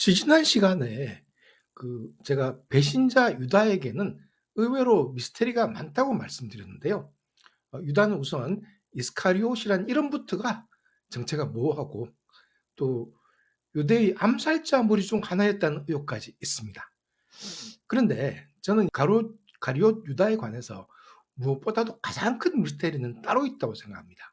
지지난 시간에 제가 배신자 유다에게는 의외로 미스테리가 많다고 말씀드렸는데요. 유다는 우선 이스카리옷이란 이름부터가 정체가 모호하고 또 유대의 암살자 무리 중 하나였다는 의혹까지 있습니다. 그런데 저는 가룟 유다에 관해서 무엇보다도 가장 큰 미스테리는 따로 있다고 생각합니다.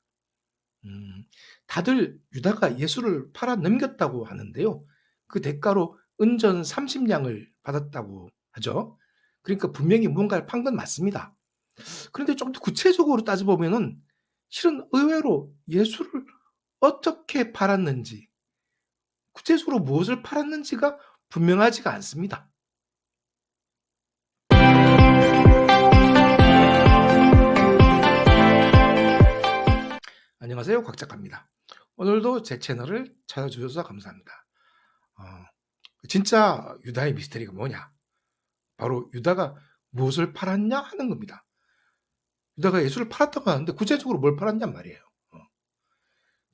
음, 다들 유다가 예수를 팔아 넘겼다고 하는데요. 그 대가로 은전 30냥을 받았다고 하죠. 그러니까 분명히 무언가를 판 건 맞습니다. 그런데 좀 더 구체적으로 따져보면은 실은 의외로 예수를 어떻게 팔았는지, 구체적으로 무엇을 팔았는지가 분명하지가 않습니다. 안녕하세요. 곽 작가입니다. 오늘도 제 채널을 찾아주셔서 감사합니다. 어, 진짜 유다의 미스터리가 뭐냐? 바로 유다가 무엇을 팔았냐 하는 겁니다. 유다가 예수를 팔았다고 하는데 구체적으로 뭘 팔았냔 말이에요. 어.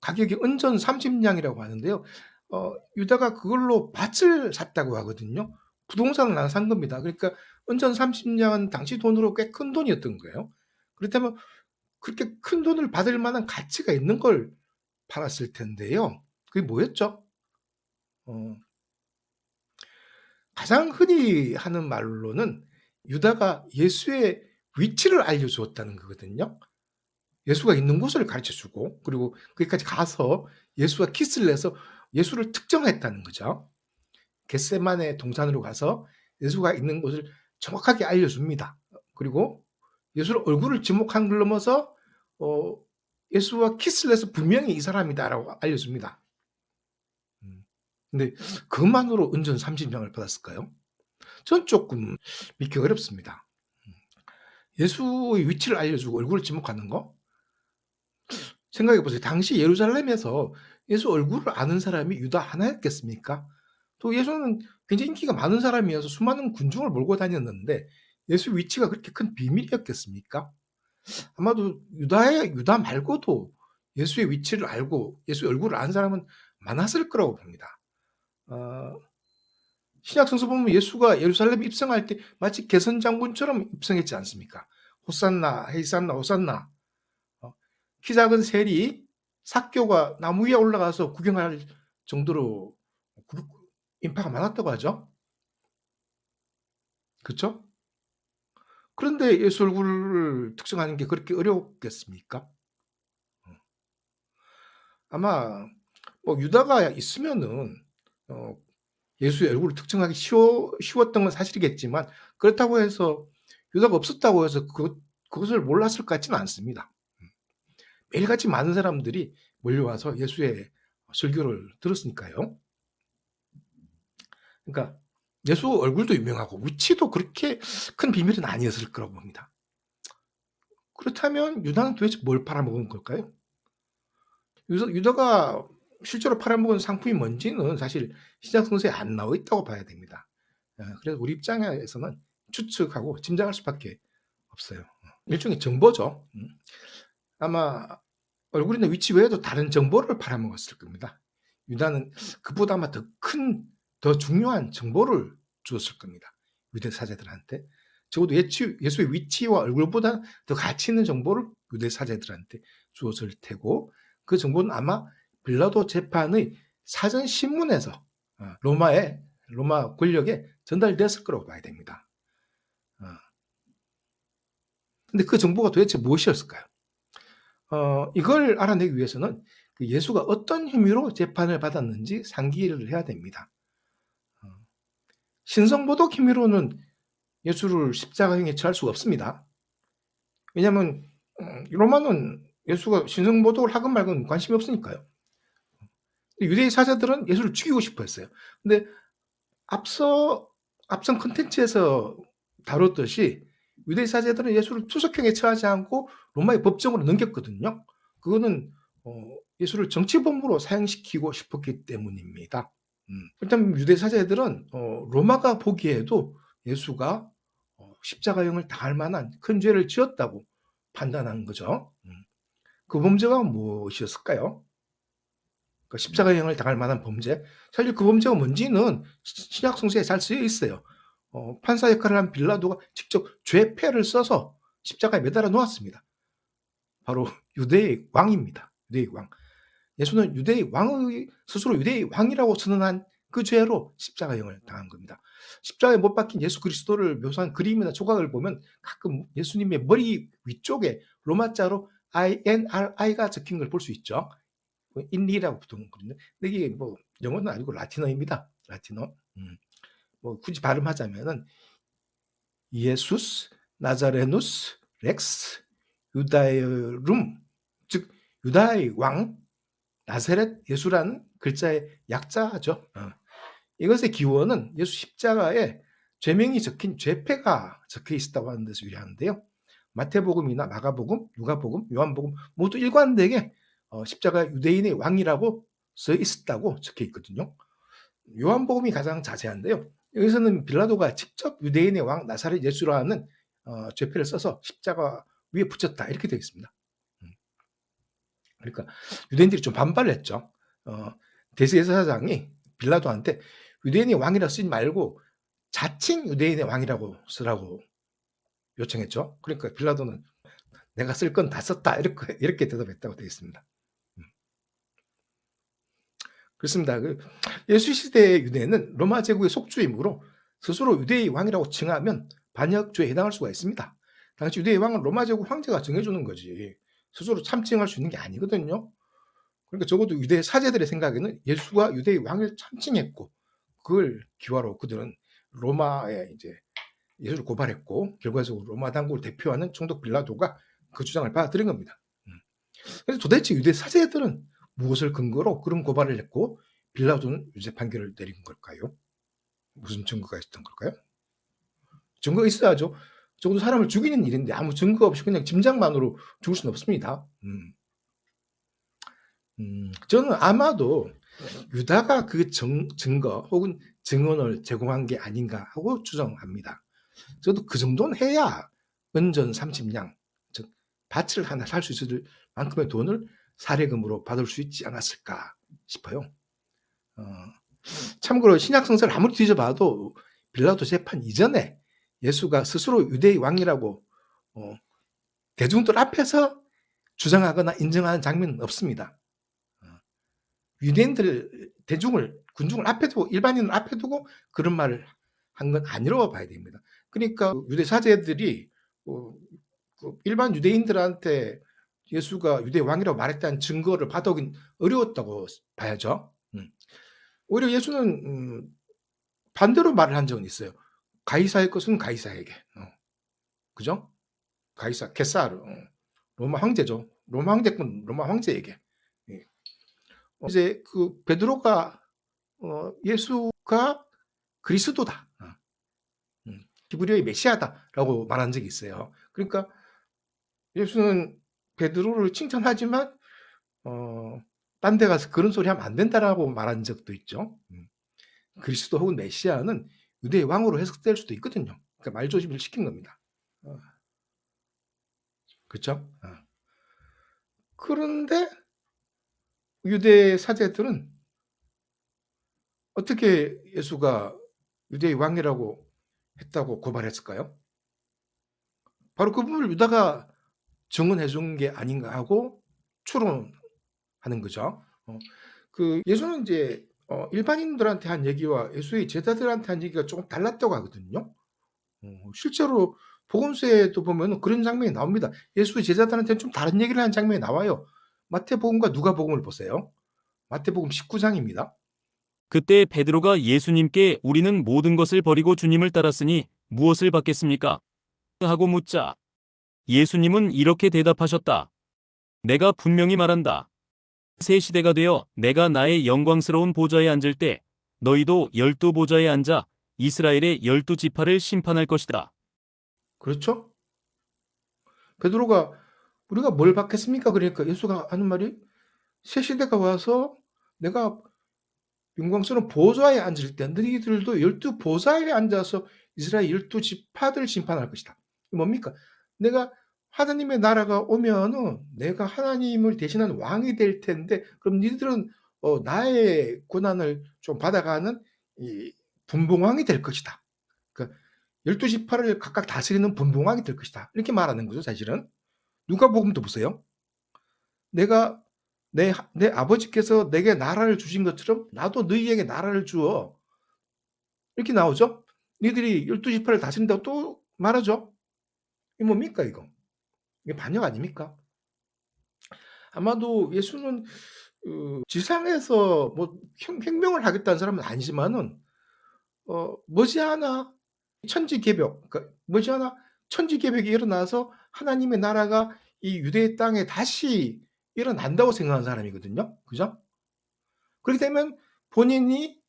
가격이 은전 30냥이라고 하는데요. 유다가 그걸로 밭을 샀다고 하거든요. 부동산을 하나 산 겁니다. 그러니까 은전 30냥은 당시 돈으로 꽤 큰 돈이었던 거예요. 그렇다면 그렇게 큰 돈을 받을 만한 가치가 있는 걸 팔았을 텐데요. 그게 뭐였죠? 어, 가장 흔히 하는 말로는 유다가 예수의 위치를 알려주었다는 거거든요. 예수가 있는 곳을 가르쳐 주고 그리고 거기까지 가서 예수와 키스를 해서 예수를 특정했다는 거죠. 겟세마네 동산으로 가서 예수가 있는 곳을 정확하게 알려줍니다. 그리고 예수의 얼굴을 지목한 걸 넘어서 어, 예수와 키스를 해서 분명히 이 사람이다라고 알려줍니다. 근데 그것만으로 은전 30냥을 받았을까요? 전 조금 믿기 어렵습니다. 예수의 위치를 알려주고 얼굴을 지목하는 거? 생각해 보세요. 당시 예루살렘에서 예수 얼굴을 아는 사람이 유다 하나였겠습니까? 또 예수는 굉장히 인기가 많은 사람이어서 수많은 군중을 몰고 다녔는데 예수 위치가 그렇게 큰 비밀이었겠습니까? 아마도 유다 말고도 예수의 위치를 알고 예수의 얼굴을 아는 사람은 많았을 거라고 봅니다. 어, 신약 성서 보면 예수가 예루살렘에 입성할 때 마치 개선 장군처럼 입성했지 않습니까? 호산나, 헤이산나, 호산나. 키 작은 셀이 삭교가 나무 위에 올라가서 구경할 정도로 인파가 많았다고 하죠. 그렇죠? 그런데 예수 얼굴을 특정하는 게 그렇게 어렵겠습니까? 아마 뭐 유다가 있으면은 어, 예수의 얼굴을 특정하기 쉬웠던 건 사실이겠지만 그렇다고 해서 유다가 없었다고 해서 그것을 몰랐을 것 같지는 않습니다. 매일같이 많은 사람들이 몰려와서 예수의 설교를 들었으니까요. 그러니까 예수 얼굴도 유명하고 위치도 그렇게 큰 비밀은 아니었을 거라고 봅니다. 그렇다면 유다는 도대체 뭘 팔아먹은 걸까요? 유다가 실제로 팔아먹은 상품이 뭔지는 사실 신약 성서에 안 나와 있다고 봐야 됩니다. 그래서 우리 입장에서는 추측하고 짐작할 수밖에 없어요. 일종의 정보죠. 아마 얼굴이나 위치 외에도 다른 정보를 팔아먹었을 겁니다. 유다는 그보다 아마 더 큰, 더 중요한 정보를 주었을 겁니다. 유대 사제들한테. 적어도 예수의 위치와 얼굴보다 더 가치 있는 정보를 유대 사제들한테 주었을 테고 그 정보는 아마 빌라도 재판의 사전 신문에서 로마 권력에 전달되었을 거라고 봐야 됩니다. 근데 그 정보가 도대체 무엇이었을까요? 이걸 알아내기 위해서는 그 예수가 어떤 혐의로 재판을 받았는지 상기를 해야 됩니다. 어, 신성모독 혐의로는 예수를 십자가형에 처할 수가 없습니다. 왜냐하면 로마는 예수가 신성모독을 하건 말건 관심이 없으니까요. 유대인 사자들은 예수를 죽이고 싶어 했어요. 근데 앞선 컨텐츠에서 다뤘듯이 유대인 사제들은 예수를 투석형에 처하지 않고 로마의 법정으로 넘겼거든요. 그거는 예수를 정치범으로 사형시키고 싶었기 때문입니다. 일단 유대 사제들은 로마가 보기에도 예수가 십자가형을 당할 만한 큰 죄를 지었다고 판단한 거죠. 그 범죄가 무엇이었을까요? 그 십자가형을 당할 만한 범죄. 사실 그 범죄가 뭔지는 신약 성서에 잘 쓰여 있어요. 판사 역할을 한 빌라도가 직접 죄패를 써서 십자가에 매달아 놓았습니다. 바로 유대의 왕입니다. 유대의 왕. 예수는 유대의 왕의 스스로 유대의 왕이라고 선언한 그 죄로 십자가형을 당한 겁니다. 십자가에 못 박힌 예수 그리스도를 묘사한 그림이나 조각을 보면 가끔 예수님의 머리 위쪽에 로마자로 INRI가 적힌 걸 볼 수 있죠. 인리라고 부르거든요. 근데 이게 뭐 영어는 아니고 라틴어입니다. 라틴어. 뭐 굳이 발음하자면은 예수스 나자레누스 렉스 유다에룸, 즉 유다의 왕 나세렛 예수라는 글자의 약자죠. 이것의 기원은 예수 십자가에 죄명이 적힌 죄패가 적혀 있었다고 하는 데서 유래하는데요. 마태복음이나 마가복음, 누가복음, 요한복음 모두 일관되게 십자가 유대인의 왕이라고 써 있었다고 적혀 있거든요. 요한복음이 가장 자세한데요. 여기서는 빌라도가 직접 유대인의 왕 나사렛 예수라는 죄패를 써서 십자가 위에 붙였다 이렇게 되어 있습니다. 그러니까 유대인들이 좀 반발을 했죠. 대제사장이 빌라도한테 유대인의 왕이라 쓰지 말고 자칭 유대인의 왕이라고 쓰라고 요청했죠. 그러니까 빌라도는 내가 쓸 건 다 썼다 이렇게 대답했다고 되어 있습니다. 그렇습니다. 예수 시대의 유대는 로마 제국의 속주이므로 스스로 유대의 왕이라고 칭하면 반역죄에 해당할 수가 있습니다. 당시 유대의 왕은 로마 제국 황제가 정해주는 거지 스스로 참칭할 수 있는 게 아니거든요. 그러니까 적어도 유대 사제들의 생각에는 예수가 유대의 왕을 참칭했고 그걸 기화로 그들은 로마에 이제 예수를 고발했고 결과적으로 로마 당국을 대표하는 총독 빌라도가 그 주장을 받아들인 겁니다. 그래서 도대체 유대 사제들은 무엇을 근거로 그런 고발을 했고 빌라도는 유죄 판결을 내린 걸까요? 무슨 증거가 있었던 걸까요? 증거가 있어야죠. 적어도 사람을 죽이는 일인데 아무 증거 없이 그냥 짐작만으로 죽을 수는 없습니다. 저는 아마도 유다가 그 증거 혹은 증언을 제공한 게 아닌가 하고 추정합니다. 저도 그 정도는 해야 은전 30냥, 즉 밭을 하나 살 수 있을 만큼의 돈을 사례금으로 받을 수 있지 않았을까 싶어요. 참고로 신약 성서를 아무리 뒤져봐도 빌라도 재판 이전에 예수가 스스로 유대의 왕이라고 대중들 앞에서 주장하거나 인정하는 장면은 없습니다. 유대인들 대중을 군중을 앞에 두고 일반인을 앞에 두고 그런 말을 한 건 아니라고 봐야 됩니다. 그러니까 유대 사제들이 그 일반 유대인들한테 예수가 유대 왕이라고 말했다는 증거를 받아오긴 어려웠다고 봐야죠. 오히려 예수는 반대로 말을 한 적은 있어요. 가이사의 것은 가이사에게. 그죠? 가이사, 케사르. 로마 황제죠. 로마 황제권 로마 황제에게. 예. 이제 그 베드로가 예수가 그리스도다. 히브리어의 메시아다라고 말한 적이 있어요. 그러니까 예수는 베드로를 칭찬하지만 딴 데 가서 그런 소리 하면 안 된다라고 말한 적도 있죠. 그리스도 혹은 메시아는 유대의 왕으로 해석될 수도 있거든요. 그러니까 말조심을 시킨 겁니다. 그렇죠? 그런데 유대 사제들은 어떻게 예수가 유대의 왕이라고 했다고 고발했을까요? 바로 그 부분을 유다가 증언해 준 게 아닌가 하고 추론하는 거죠. 그 예수는 이제 일반인들한테 한 얘기와 예수의 제자들한테 한 얘기가 조금 달랐다고 하거든요. 실제로 복음서에도 보면 그런 장면이 나옵니다. 예수의 제자들한테는 좀 다른 얘기를 하는 장면이 나와요. 마태복음과 누가복음을 보세요. 마태복음 19장입니다. 그때 베드로가 예수님께 우리는 모든 것을 버리고 주님을 따랐으니 무엇을 받겠습니까? 하고 묻자 예수님은 이렇게 대답하셨다. 내가 분명히 말한다. 새 시대가 되어 내가 나의 영광스러운 보좌에 앉을 때 너희도 12보좌에 앉아 이스라엘의 12지파를 심판할 것이다. 그렇죠? 베드로가 우리가 뭘 받겠습니까? 그러니까 예수가 하는 말이 새 시대가 와서 내가 영광스러운 보좌에 앉을 때 너희들도 12보좌에 앉아서 이스라엘 12지파들 심판할 것이다. 뭡니까? 내가 하나님의 나라가 오면은 내가 하나님을 대신하는 왕이 될 텐데 그럼 니들은 나의 고난을 좀 받아가는 이 분봉왕이 될 것이다. 그 12 지파를 각각 다스리는 분봉왕이 될 것이다. 이렇게 말하는 거죠, 사실은. 누가복음도 보세요. 내가 내 아버지께서 내게 나라를 주신 것처럼 나도 너희에게 나라를 주어. 이렇게 나오죠. 너희들이 12 지파를 다스린다고 또 말하죠. 이게 뭡니까 이거? 이게 반역 아닙니까? 아마도 예수는 지상에서 뭐 혁명을 하겠다는 사람은 아니지만은 머지않아 천지개벽, 그러니까 머지않아 천지개벽이 일어나서 하나님의 나라가 이 유대 땅에 다시 일어난다고 생각하는 사람이거든요. 그죠? 그렇게 되면 본인이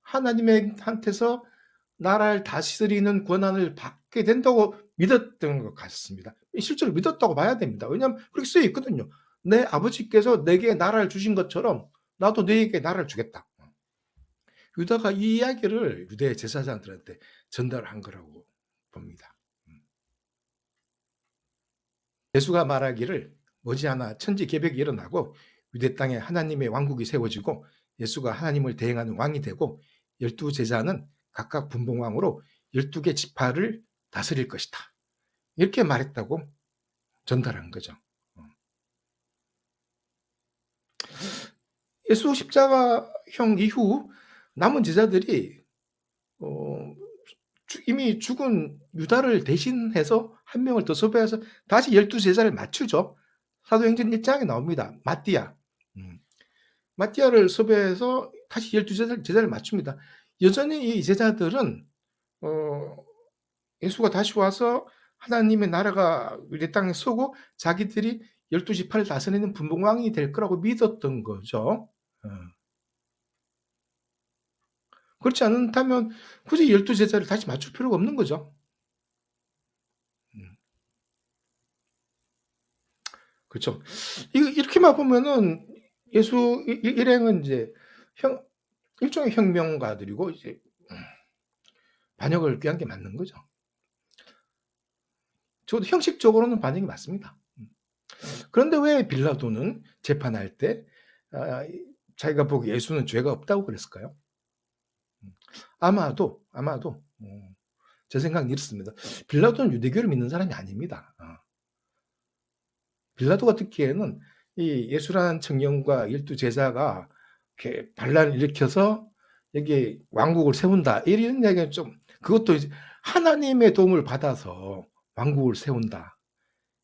하나님의 한테서 나라를 다스리는 권한을 받게 된다고 믿었던 것 같습니다. 실제로 믿었다고 봐야 됩니다. 왜냐하면 그렇게 쓰여 있거든요. "내 아버지께서 내게 나라를 주신 것처럼 나도 너에게 나라를 주겠다." 유다가 이 이야기를 유대 제사장들한테 전달한 거라고 봅니다. 예수가 말하기를 머지않아 천지개벽이 일어나고 유대 땅에 하나님의 왕국이 세워지고 예수가 하나님을 대행하는 왕이 되고 12 제자는 각각 분봉왕으로 12개 지파를 다스릴 것이다. 이렇게 말했다고 전달한 거죠. 예수 십자가형 이후 남은 제자들이 이미 죽은 유다를 대신해서 한 명을 더 섭외해서 다시 12 제자를 맞추죠. 사도행전 1장에 나옵니다. 마띠아. 마띠아를 섭외해서 다시 12 제자를 맞춥니다. 여전히 이 제자들은 예수가 다시 와서 하나님의 나라가 이 땅에 서고 자기들이 12 지파를 다스리는 분봉왕이 될 거라고 믿었던 거죠. 어. 그렇지 않다면 굳이 12 제자를 다시 맞출 필요가 없는 거죠. 음. 그렇죠. 이렇게만 보면은 예수 일행은 이제 일종의 혁명가들이고 이제 반역을 꾀한 게 맞는 거죠. 적어도 형식적으로는 반역이 맞습니다. 그런데 왜 빌라도는 재판할 때 자기가 보기에 예수는 죄가 없다고 그랬을까요? 아마도 제 생각은 이렇습니다. 빌라도는 유대교를 믿는 사람이 아닙니다. 빌라도가 듣기에는 이 예수라는 청년과 12 제자가 이렇게 반란을 일으켜서 여기 왕국을 세운다. 이런 이야기는 좀 그것도 이제 하나님의 도움을 받아서 왕국을 세운다.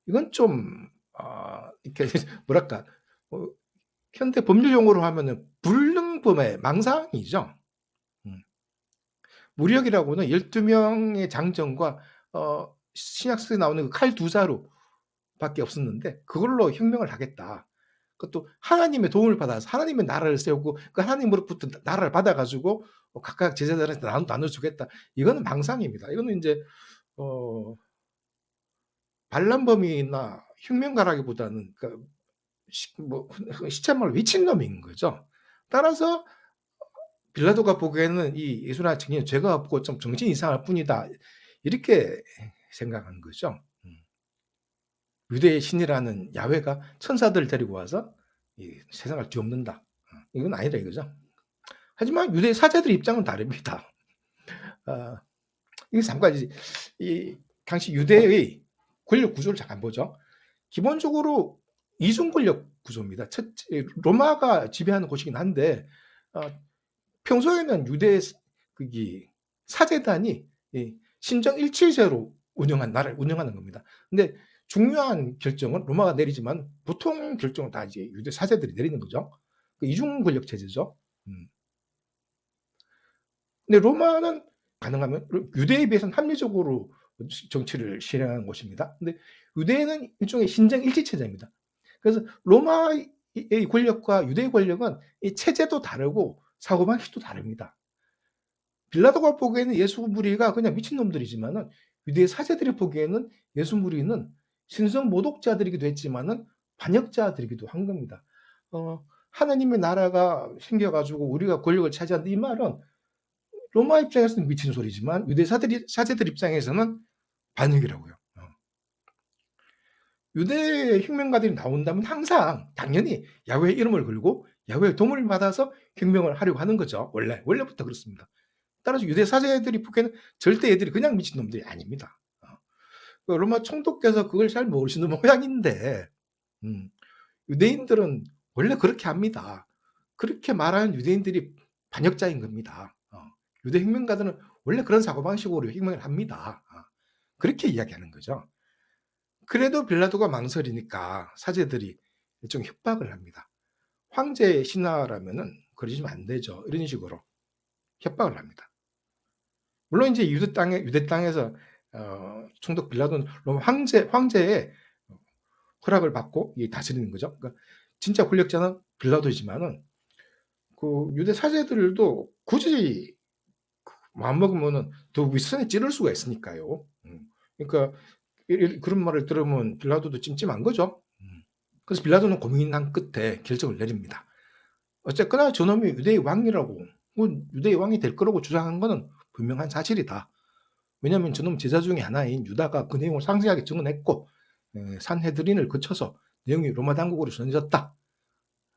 이건 좀 이렇게 뭐랄까 현대 법률 용어로 하면은 불능범의 망상이죠. 음. 무력이라고는 12명의 장정과 신약 속에 나오는 그 칼 두 자루밖에 없었는데 그걸로 혁명을 하겠다. 그것도 하나님의 도움을 받아서 하나님의 나라를 세우고 그 하나님으로부터 나라를 받아 가지고 각각 제자들한테 나눠 주겠다. 이거는 망상입니다. 이거는 인제 어 반란범이나 혁명가라기보다는 그러니까 시쳇말로 미친놈인 거죠. 따라서 빌라도가 보기에는 이 예수라는 청년이 죄가 없고 좀 정신이 이상할 뿐이다. 이렇게 생각한 거죠. 유대의 신이라는 야훼가 천사들을 데리고 와서 이 세상을 뒤엎는다. 이건 아니다 이거죠. 하지만 유대 사제들 입장은 다릅니다. 아, 이게 잠깐 이 당시 유대의 권력 구조를 잠깐 보죠. 기본적으로 이중 권력 구조입니다. 첫째, 로마가 지배하는 곳이긴 한데 평소에는 유대 그기 사제단이 신정 일치제로 나라를 운영하는 겁니다. 근데 중요한 결정은 로마가 내리지만 보통 결정은 다 이제 유대 사제들이 내리는 거죠. 그 이중 권력 체제죠. 근데 로마는 가능하면 유대에 비해서는 합리적으로 정치를 실행하는 곳입니다. 근데 유대는 일종의 신정 일치 체제입니다. 그래서 로마의 권력과 유대의 권력은 이 체제도 다르고 사고방식도 다릅니다. 빌라도가 보기에는 예수 무리가 그냥 미친놈들이지만은 유대 사제들이 보기에는 예수 무리는 신성 모독자들이기도 했지만은 반역자들이기도 한 겁니다. 하나님의 나라가 생겨 가지고 우리가 권력을 차지한다 이 말은 로마 입장에서는 미친 소리지만 유대 사제들 입장에서는 반역이라고요. 유대 혁명가들이 나온다면 항상 당연히 야훼의 이름을 걸고 야훼의 도움을 받아서 혁명을 하려고 하는 거죠. 원래부터 그렇습니다. 따라서 유대 사제들이 보기에는 절대 애들이 그냥 미친놈들이 아닙니다. 그 로마 총독께서 그걸 잘 모르시는 모양인데 유대인들은 원래 그렇게 합니다. 그렇게 말하는 유대인들이 반역자인 겁니다. 유대 혁명가들은 원래 그런 사고방식으로 혁명을 합니다. 그렇게 이야기하는 거죠. 그래도 빌라도가 망설이니까 사제들이 일종의 협박을 합니다. 황제 신하라면은 그러시면 안 되죠. 이런 식으로 협박을 합니다. 물론 이제 유대 땅에서 총독 빌라도는 로마 황제의 허락을 받고 다스리는 거죠. 그러니까 진짜 권력자는 빌라도이지만은 그 유대 사제들도 굳이 마음 먹으면은 더 윗선에 찌를 수가 있으니까요. 그러니까 그런 말을 들으면 빌라도도 찜찜한 거죠. 그래서 빌라도는 고민한 끝에 결정을 내립니다. 어쨌거나 저놈이 유대의 왕이라고, 유대의 왕이 될 거라고 주장한 거는 분명한 사실이다. 왜냐하면 저놈 제자 중에 하나인 유다가 그 내용을 상세하게 증언했고 산헤드린을 거쳐서 내용이 로마 당국으로 전해졌다.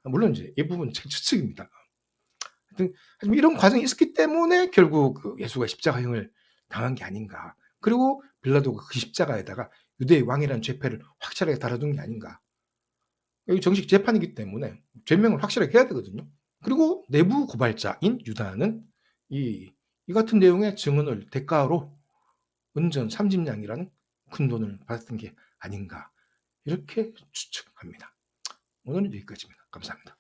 물론 이제 이 부분은 제 추측입니다. 하여튼 이런 과정이 있었기 때문에 결국 그 예수가 십자가형을 당한 게 아닌가. 그리고 빌라도가 그 십자가에다가 유대의 왕이라는 죄패를 확실하게 달아둔 게 아닌가. 여기 정식 재판이기 때문에 죄명을 확실하게 해야 되거든요. 그리고 내부 고발자인 유다는 이 같은 내용의 증언을 대가로 은전 30냥이라는 큰 돈을 받았던 게 아닌가 이렇게 추측합니다. 오늘은 여기까지입니다. 감사합니다.